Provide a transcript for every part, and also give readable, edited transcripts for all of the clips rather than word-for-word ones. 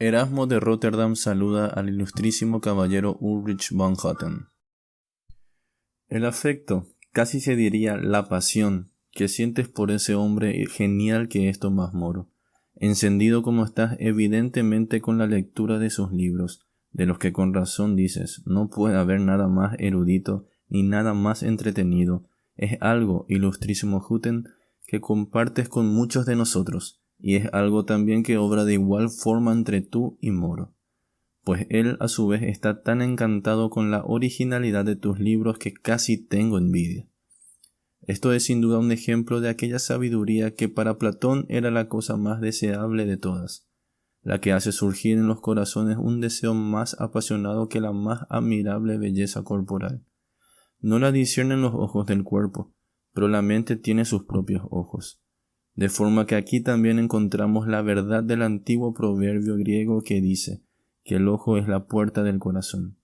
Erasmo de Róterdam saluda al ilustrísimo caballero Ulrich von Hutten. El afecto, casi se diría la pasión, que sientes por ese hombre genial que es Tomás Moro, encendido como estás evidentemente con la lectura de sus libros, de los que con razón dices, no puede haber nada más erudito ni nada más entretenido, es algo, ilustrísimo Hutten, que compartes con muchos de nosotros, y es algo también que obra de igual forma entre tú y Moro, pues él a su vez está tan encantado con la originalidad de tus libros que casi tengo envidia. Esto es sin duda un ejemplo de aquella sabiduría que para Platón era la cosa más deseable de todas, la que hace surgir en los corazones un deseo más apasionado que la más admirable belleza corporal. No la disciernen los ojos del cuerpo, pero la mente tiene sus propios ojos. De forma que aquí también encontramos la verdad del antiguo proverbio griego que dice que el ojo es la puerta del corazón.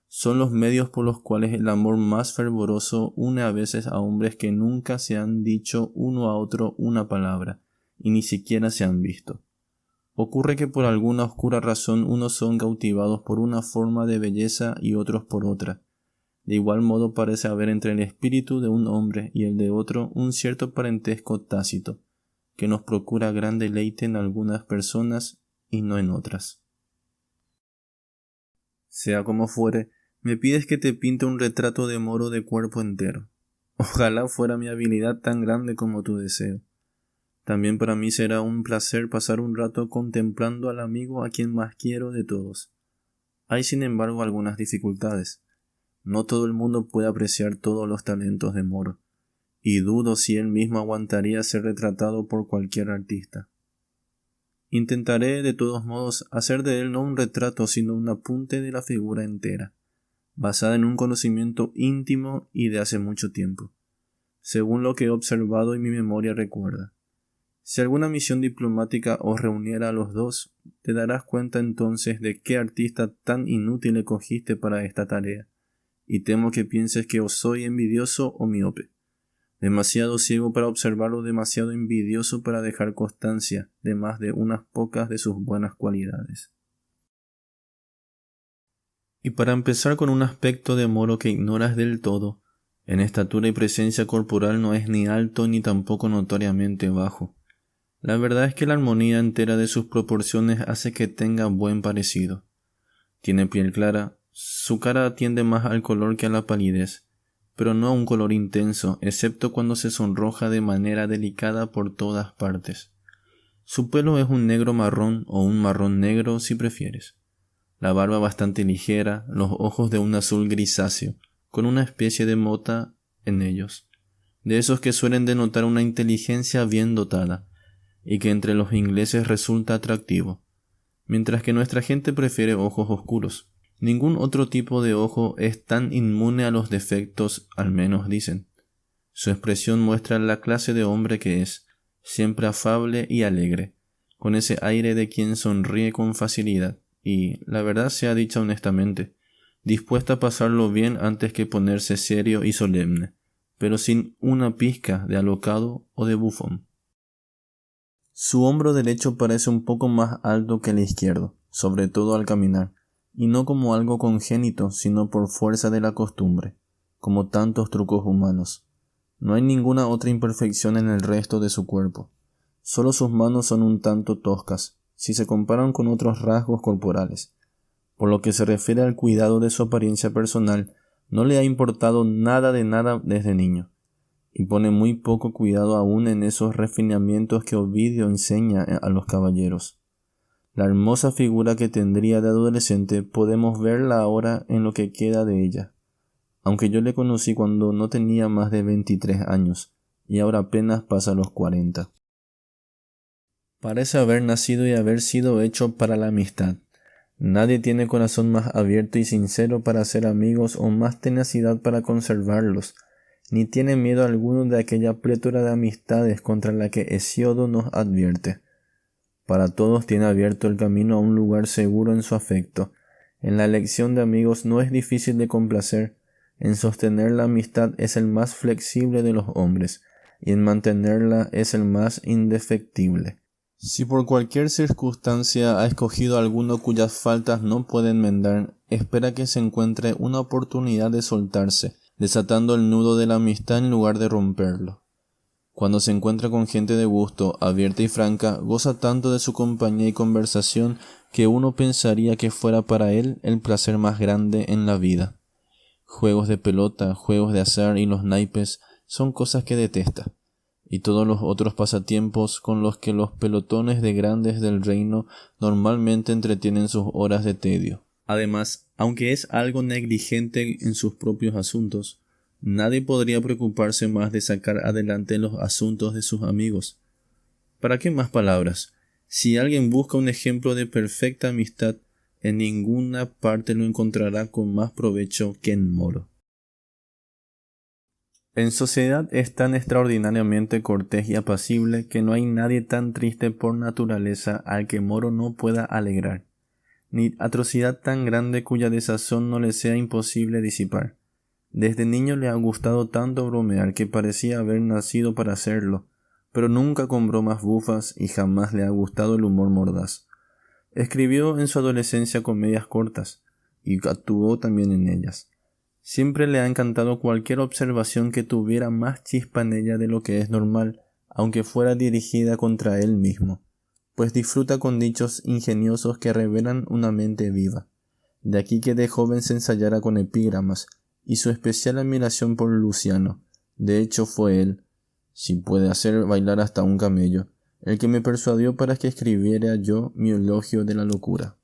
Son los medios por los cuales el amor más fervoroso une a veces a hombres que nunca se han dicho uno a otro una palabra, y ni siquiera se han visto. Ocurre que por alguna oscura razón unos son cautivados por una forma de belleza y otros por otra. De igual modo parece haber entre el espíritu de un hombre y el de otro un cierto parentesco tácito, que nos procura gran deleite en algunas personas y no en otras. Sea como fuere, me pides que te pinte un retrato de Moro de cuerpo entero. Ojalá fuera mi habilidad tan grande como tu deseo. También para mí será un placer pasar un rato contemplando al amigo a quien más quiero de todos. Hay sin embargo algunas dificultades. No todo el mundo puede apreciar todos los talentos de Moro, y dudo si él mismo aguantaría ser retratado por cualquier artista. Intentaré, de todos modos, hacer de él no un retrato, sino un apunte de la figura entera, basada en un conocimiento íntimo y de hace mucho tiempo, según lo que he observado y mi memoria recuerda. Si alguna misión diplomática os reuniera a los dos, te darás cuenta entonces de qué artista tan inútil escogiste para esta tarea, y temo que pienses que o soy envidioso o miope. Demasiado ciego para observarlo, demasiado envidioso para dejar constancia de más de unas pocas de sus buenas cualidades. Y para empezar con un aspecto de Moro que ignoras del todo, en estatura y presencia corporal no es ni alto ni tampoco notoriamente bajo. La verdad es que la armonía entera de sus proporciones hace que tenga buen parecido. Tiene piel clara, su cara tiende más al color que a la palidez, pero no a un color intenso, excepto cuando se sonroja de manera delicada por todas partes. Su pelo es un negro marrón o un marrón negro si prefieres. La barba bastante ligera, los ojos de un azul grisáceo, con una especie de mota en ellos, de esos que suelen denotar una inteligencia bien dotada, y que entre los ingleses resulta atractivo, mientras que nuestra gente prefiere ojos oscuros. Ningún otro tipo de ojo es tan inmune a los defectos, al menos dicen. Su expresión muestra la clase de hombre que es, siempre afable y alegre, con ese aire de quien sonríe con facilidad y, la verdad sea dicha honestamente, dispuesta a pasarlo bien antes que ponerse serio y solemne, pero sin una pizca de alocado o de bufón. Su hombro derecho parece un poco más alto que el izquierdo, sobre todo al caminar, y no como algo congénito, sino por fuerza de la costumbre, como tantos trucos humanos. No hay ninguna otra imperfección en el resto de su cuerpo. Solo sus manos son un tanto toscas, si se comparan con otros rasgos corporales. Por lo que se refiere al cuidado de su apariencia personal, no le ha importado nada de nada desde niño, y pone muy poco cuidado aún en esos refinamientos que Ovidio enseña a los caballeros. La hermosa figura que tendría de adolescente podemos verla ahora en lo que queda de ella, aunque yo le conocí cuando no tenía más de 23 años, y ahora apenas pasa los 40. Parece haber nacido y haber sido hecho para la amistad. Nadie tiene corazón más abierto y sincero para ser amigos o más tenacidad para conservarlos, ni tiene miedo alguno de aquella plétora de amistades contra la que Hesíodo nos advierte. Para todos tiene abierto el camino a un lugar seguro en su afecto. En la elección de amigos no es difícil de complacer, en sostener la amistad es el más flexible de los hombres, y en mantenerla es el más indefectible. Si por cualquier circunstancia ha escogido alguno cuyas faltas no puede enmendar, espera que se encuentre una oportunidad de soltarse, desatando el nudo de la amistad en lugar de romperlo. Cuando se encuentra con gente de gusto, abierta y franca, goza tanto de su compañía y conversación que uno pensaría que fuera para él el placer más grande en la vida. Juegos de pelota, juegos de azar y los naipes son cosas que detesta, y todos los otros pasatiempos con los que los pelotones de grandes del reino normalmente entretienen sus horas de tedio. Además, aunque es algo negligente en sus propios asuntos, nadie podría preocuparse más de sacar adelante los asuntos de sus amigos. ¿Para qué más palabras? Si alguien busca un ejemplo de perfecta amistad, en ninguna parte lo encontrará con más provecho que en Moro. En sociedad es tan extraordinariamente cortés y apacible que no hay nadie tan triste por naturaleza al que Moro no pueda alegrar, ni atrocidad tan grande cuya desazón no le sea imposible disipar. Desde niño le ha gustado tanto bromear que parecía haber nacido para hacerlo, pero nunca con bromas bufas y jamás le ha gustado el humor mordaz. Escribió en su adolescencia comedias cortas, y actuó también en ellas. Siempre le ha encantado cualquier observación que tuviera más chispa en ella de lo que es normal, aunque fuera dirigida contra él mismo, pues disfruta con dichos ingeniosos que revelan una mente viva. De aquí que de joven se ensayara con epígramas, y su especial admiración por Luciano. De hecho fue él, si puede hacer bailar hasta un camello, el que me persuadió para que escribiera yo mi elogio de la locura.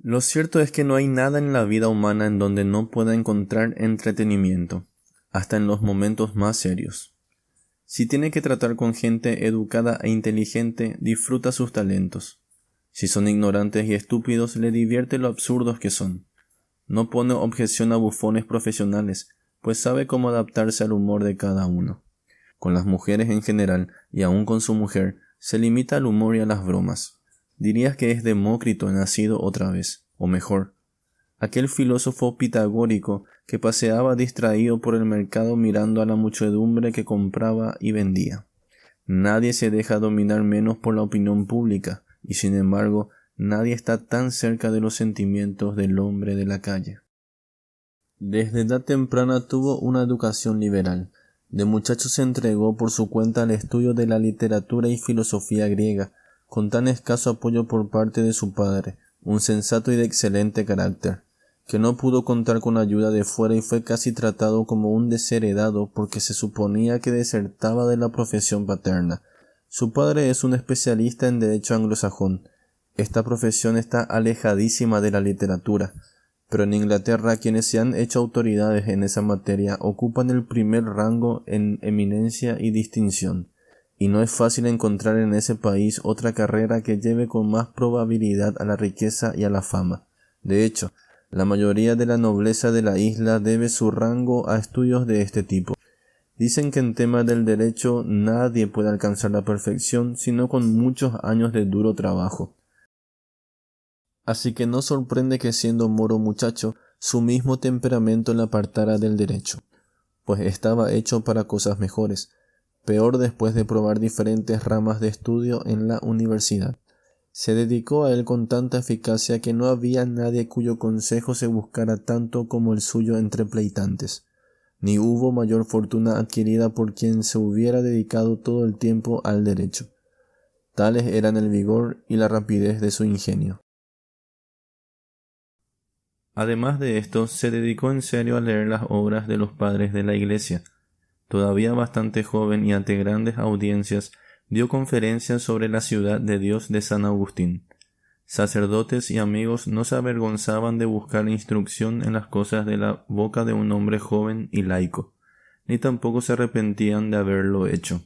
Lo cierto es que no hay nada en la vida humana en donde no pueda encontrar entretenimiento, hasta en los momentos más serios. Si tiene que tratar con gente educada e inteligente, disfruta sus talentos. Si son ignorantes y estúpidos, le divierte lo absurdos que son. No pone objeción a bufones profesionales, pues sabe cómo adaptarse al humor de cada uno. Con las mujeres en general, y aun con su mujer, se limita al humor y a las bromas. Dirías que es Demócrito nacido otra vez, o mejor, aquel filósofo pitagórico que paseaba distraído por el mercado mirando a la muchedumbre que compraba y vendía. Nadie se deja dominar menos por la opinión pública, y sin embargo, nadie está tan cerca de los sentimientos del hombre de la calle. Desde edad temprana tuvo una educación liberal. De muchacho se entregó por su cuenta al estudio de la literatura y filosofía griega, con tan escaso apoyo por parte de su padre, un sensato y de excelente carácter, que no pudo contar con ayuda de fuera y fue casi tratado como un desheredado porque se suponía que desertaba de la profesión paterna. Su padre es un especialista en derecho anglosajón. Esta profesión está alejadísima de la literatura, pero en Inglaterra quienes se han hecho autoridades en esa materia ocupan el primer rango en eminencia y distinción, y no es fácil encontrar en ese país otra carrera que lleve con más probabilidad a la riqueza y a la fama. De hecho, la mayoría de la nobleza de la isla debe su rango a estudios de este tipo. Dicen que en temas del derecho nadie puede alcanzar la perfección sino con muchos años de duro trabajo. Así que no sorprende que siendo Moro muchacho, su mismo temperamento le apartara del derecho, pues estaba hecho para cosas mejores, peor después de probar diferentes ramas de estudio en la universidad. Se dedicó a él con tanta eficacia que no había nadie cuyo consejo se buscara tanto como el suyo entre pleitantes, ni hubo mayor fortuna adquirida por quien se hubiera dedicado todo el tiempo al derecho. Tales eran el vigor y la rapidez de su ingenio. Además de esto, se dedicó en serio a leer las obras de los padres de la Iglesia. Todavía bastante joven y ante grandes audiencias, dio conferencias sobre la ciudad de Dios de San Agustín. Sacerdotes y amigos no se avergonzaban de buscar instrucción en las cosas de la boca de un hombre joven y laico, ni tampoco se arrepentían de haberlo hecho.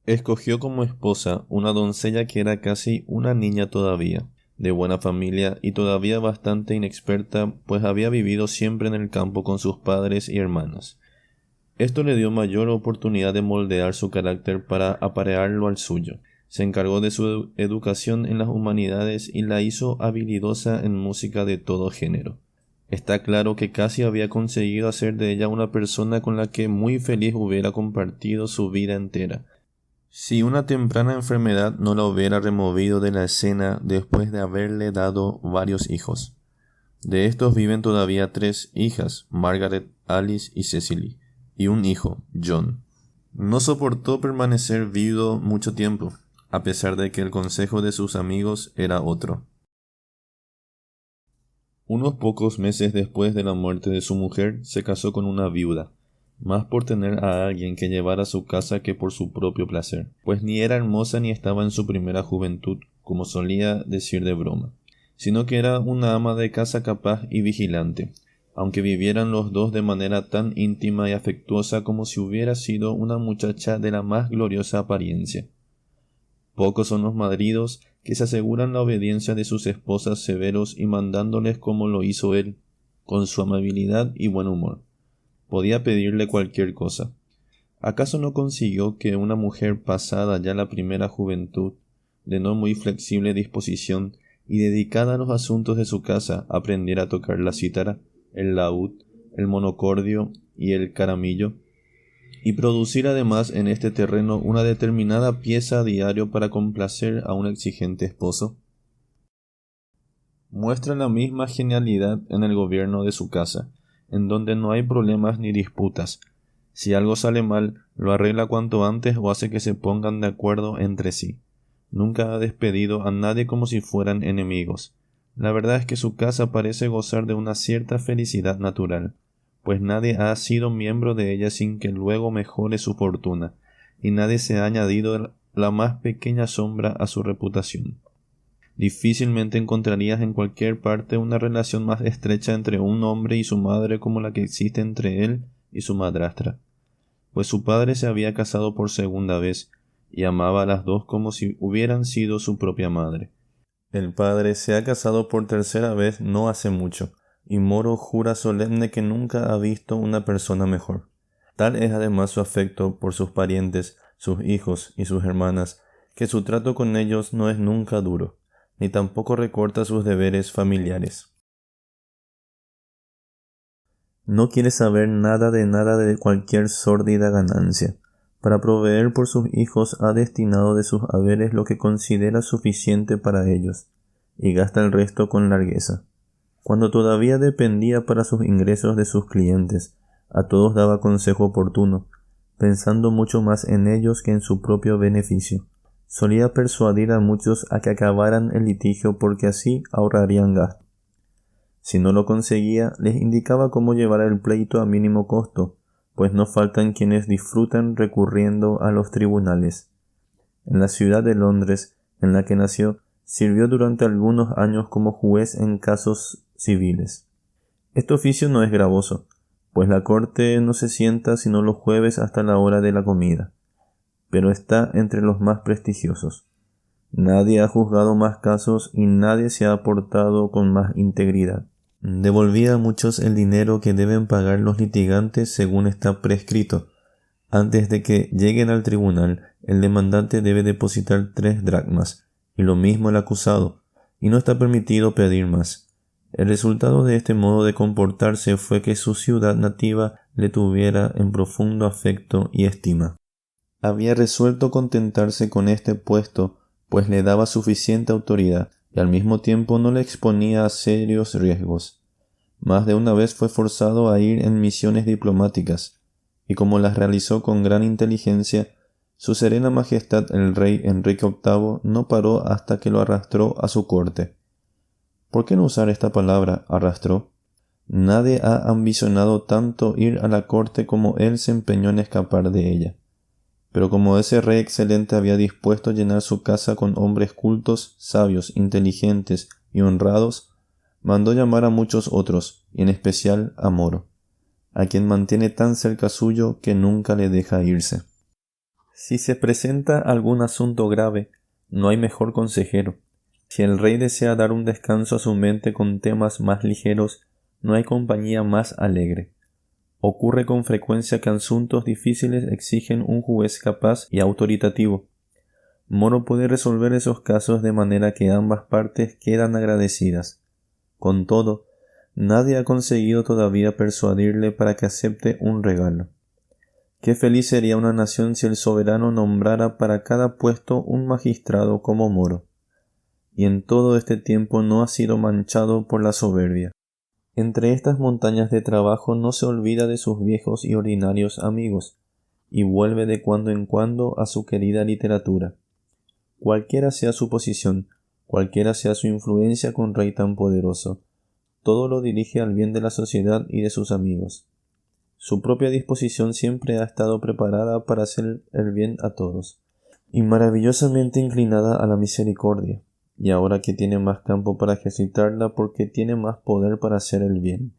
Escogió como esposa una doncella que era casi una niña todavía, de buena familia y todavía bastante inexperta, pues había vivido siempre en el campo con sus padres y hermanas. Esto le dio mayor oportunidad de moldear su carácter para aparearlo al suyo. Se encargó de su educación en las humanidades y la hizo habilidosa en música de todo género. Está claro que casi había conseguido hacer de ella una persona con la que muy feliz hubiera compartido su vida entera. si una temprana enfermedad no la hubiera removido de la escena después de haberle dado varios hijos. De estos viven todavía 3 hijas, Margaret, Alice y Cecily, y un hijo, John. No soportó permanecer viudo mucho tiempo, a pesar de que el consejo de sus amigos era otro. Unos pocos meses después de la muerte de su mujer, se casó con una viuda, más por tener a alguien que llevara a su casa que por su propio placer, pues ni era hermosa ni estaba en su primera juventud, como solía decir de broma, sino que era una ama de casa capaz y vigilante, aunque vivieran los dos de manera tan íntima y afectuosa como si hubiera sido una muchacha de la más gloriosa apariencia. Pocos son los maridos que se aseguran la obediencia de sus esposas severos y mandándoles como lo hizo él, con su amabilidad y buen humor. Podía pedirle cualquier cosa. ¿Acaso no consiguió que una mujer pasada ya la primera juventud, de no muy flexible disposición y dedicada a los asuntos de su casa, aprendiera a tocar la cítara, el laúd, el monocordio y el caramillo, y producir además en este terreno una determinada pieza a diario para complacer a un exigente esposo? Muestra la misma genialidad en el gobierno de su casa, en donde no hay problemas ni disputas. Si algo sale mal, lo arregla cuanto antes o hace que se pongan de acuerdo entre sí. Nunca ha despedido a nadie como si fueran enemigos. La verdad es que su casa parece gozar de una cierta felicidad natural, pues nadie ha sido miembro de ella sin que luego mejore su fortuna, y nadie se ha añadido la más pequeña sombra a su reputación. Difícilmente encontrarías en cualquier parte una relación más estrecha entre un hombre y su madre como la que existe entre él y su madrastra, pues su padre se había casado por segunda vez y amaba a las dos como si hubieran sido su propia madre. El padre se ha casado por tercera vez no hace mucho, y Moro jura solemne que nunca ha visto una persona mejor. Tal es además su afecto por sus parientes, sus hijos y sus hermanas, que su trato con ellos no es nunca duro, ni tampoco recorta sus deberes familiares. No quiere saber nada de cualquier sórdida ganancia. Para proveer por sus hijos ha destinado de sus haberes lo que considera suficiente para ellos, y gasta el resto con largueza. Cuando todavía dependía para sus ingresos de sus clientes, a todos daba consejo oportuno, pensando mucho más en ellos que en su propio beneficio. Solía persuadir a muchos a que acabaran el litigio porque así ahorrarían gasto. Si no lo conseguía, les indicaba cómo llevar el pleito a mínimo costo, pues no faltan quienes disfrutan recurriendo a los tribunales. En la ciudad de Londres, en la que nació, sirvió durante algunos años como juez en casos civiles. Este oficio no es gravoso, pues la corte no se sienta sino los jueves hasta la hora de la comida, pero está entre los más prestigiosos. Nadie ha juzgado más casos y nadie se ha portado con más integridad. Devolvía a muchos el dinero que deben pagar los litigantes según está prescrito. Antes de que lleguen al tribunal, el demandante debe depositar 3 dracmas, y lo mismo el acusado, y no está permitido pedir más. El resultado de este modo de comportarse fue que su ciudad nativa le tuviera en profundo afecto y estima. Había resuelto contentarse con este puesto, pues le daba suficiente autoridad, y al mismo tiempo no le exponía a serios riesgos. Más de una vez fue forzado a ir en misiones diplomáticas, y como las realizó con gran inteligencia, su serena majestad el rey Enrique VIII no paró hasta que lo arrastró a su corte. ¿Por qué no usar esta palabra, arrastró? Nadie ha ambicionado tanto ir a la corte como él se empeñó en escapar de ella. Pero como ese rey excelente había dispuesto llenar su casa con hombres cultos, sabios, inteligentes y honrados, mandó llamar a muchos otros, y en especial a Moro, a quien mantiene tan cerca suyo que nunca le deja irse. Si se presenta algún asunto grave, no hay mejor consejero. Si el rey desea dar un descanso a su mente con temas más ligeros, no hay compañía más alegre. Ocurre con frecuencia que asuntos difíciles exigen un juez capaz y autoritativo. Moro puede resolver esos casos de manera que ambas partes quedan agradecidas. Con todo, nadie ha conseguido todavía persuadirle para que acepte un regalo. Qué feliz sería una nación si el soberano nombrara para cada puesto un magistrado como Moro, y en todo este tiempo no ha sido manchado por la soberbia. Entre estas montañas de trabajo no se olvida de sus viejos y ordinarios amigos, y vuelve de cuando en cuando a su querida literatura. Cualquiera sea su posición, cualquiera sea su influencia con rey tan poderoso, todo lo dirige al bien de la sociedad y de sus amigos. Su propia disposición siempre ha estado preparada para hacer el bien a todos, y maravillosamente inclinada a la misericordia, y ahora que tiene más campo para ejercitarla porque tiene más poder para hacer el bien.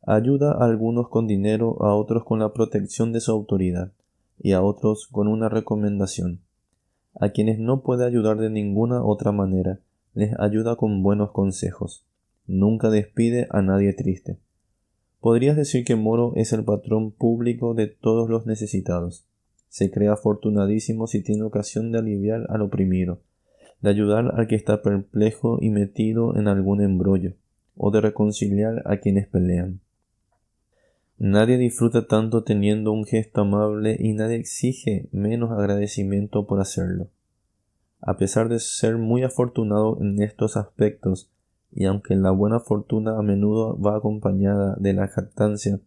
Ayuda a algunos con dinero, a otros con la protección de su autoridad, y a otros con una recomendación. A quienes no puede ayudar de ninguna otra manera, les ayuda con buenos consejos. Nunca despide a nadie triste. Podrías decir que Moro es el patrón público de todos los necesitados. Se cree afortunadísimo si tiene ocasión de aliviar al oprimido, de ayudar al que está perplejo y metido en algún embrollo, o de reconciliar a quienes pelean. Nadie disfruta tanto teniendo un gesto amable y nadie exige menos agradecimiento por hacerlo. A pesar de ser muy afortunado en estos aspectos, y aunque la buena fortuna a menudo va acompañada de la jactancia,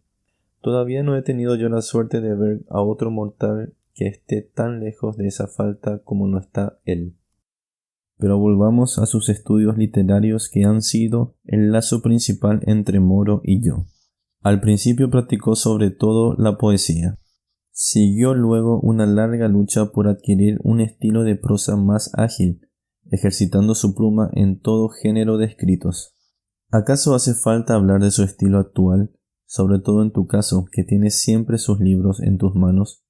todavía no he tenido yo la suerte de ver a otro mortal que esté tan lejos de esa falta como no está él. Pero volvamos a sus estudios literarios que han sido el lazo principal entre Moro y yo. Al principio practicó sobre todo la poesía. Siguió luego una larga lucha por adquirir un estilo de prosa más ágil, ejercitando su pluma en todo género de escritos. ¿Acaso hace falta hablar de su estilo actual, sobre todo en tu caso, que tienes siempre sus libros en tus manos?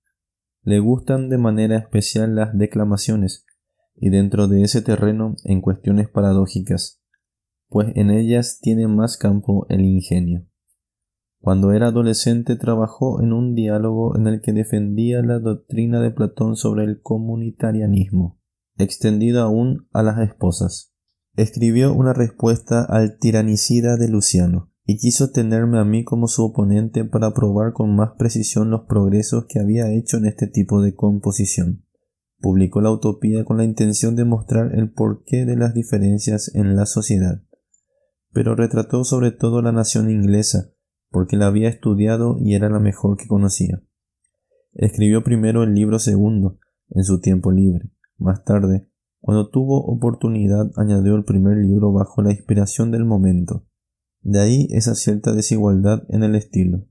Le gustan de manera especial las declamaciones, y dentro de ese terreno en cuestiones paradójicas, pues en ellas tiene más campo el ingenio. Cuando era adolescente trabajó en un diálogo en el que defendía la doctrina de Platón sobre el comunitarianismo, extendido aún a las esposas. Escribió una respuesta al tiranicida de Luciano, y quiso tenerme a mí como su oponente para probar con más precisión los progresos que había hecho en este tipo de composición. Publicó la Utopía con la intención de mostrar el porqué de las diferencias en la sociedad, pero retrató sobre todo la nación inglesa, porque la había estudiado y era la mejor que conocía. Escribió primero el libro segundo, en su tiempo libre. Más tarde, cuando tuvo oportunidad, añadió el primer libro bajo la inspiración del momento. De ahí esa cierta desigualdad en el estilo.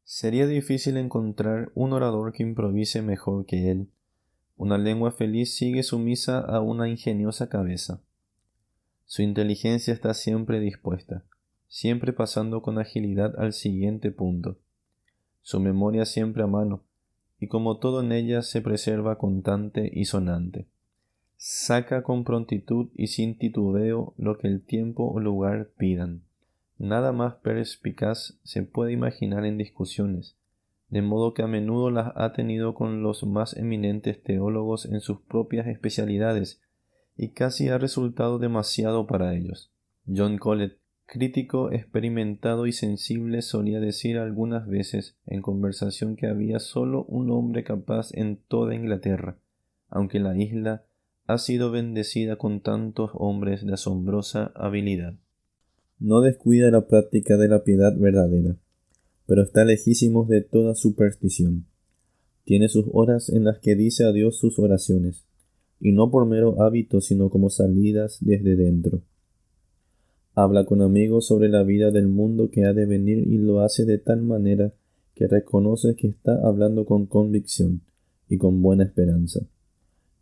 Sería difícil encontrar un orador que improvise mejor que él. Una lengua feliz sigue sumisa a una ingeniosa cabeza. Su inteligencia está siempre dispuesta, siempre pasando con agilidad al siguiente punto. Su memoria siempre a mano, y como todo en ella se preserva constante y sonante. Saca con prontitud y sin titubeo lo que el tiempo o lugar pidan. Nada más perspicaz se puede imaginar en discusiones, de modo que a menudo las ha tenido con los más eminentes teólogos en sus propias especialidades, y casi ha resultado demasiado para ellos. John Colet, crítico experimentado y sensible, solía decir algunas veces en conversación que había solo un hombre capaz en toda Inglaterra, aunque la isla ha sido bendecida con tantos hombres de asombrosa habilidad. No descuida la práctica de la piedad verdadera, pero está lejísimos de toda superstición. Tiene sus horas en las que dice a Dios sus oraciones, y no por mero hábito, sino como salidas desde dentro. Habla con amigos sobre la vida del mundo que ha de venir y lo hace de tal manera que reconoce que está hablando con convicción y con buena esperanza.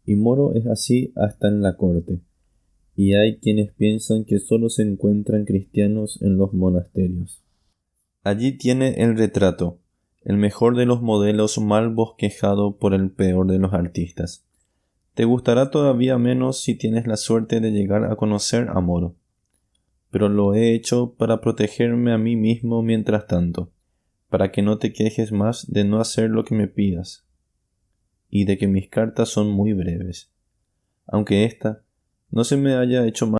Y Moro es así hasta en la corte, y hay quienes piensan que solo se encuentran cristianos en los monasterios. Allí tiene el retrato, el mejor de los modelos mal bosquejado por el peor de los artistas. Te gustará todavía menos si tienes la suerte de llegar a conocer a Moro. Pero lo he hecho para protegerme a mí mismo mientras tanto, para que no te quejes más de no hacer lo que me pidas, y de que mis cartas son muy breves, aunque esta no se me haya hecho más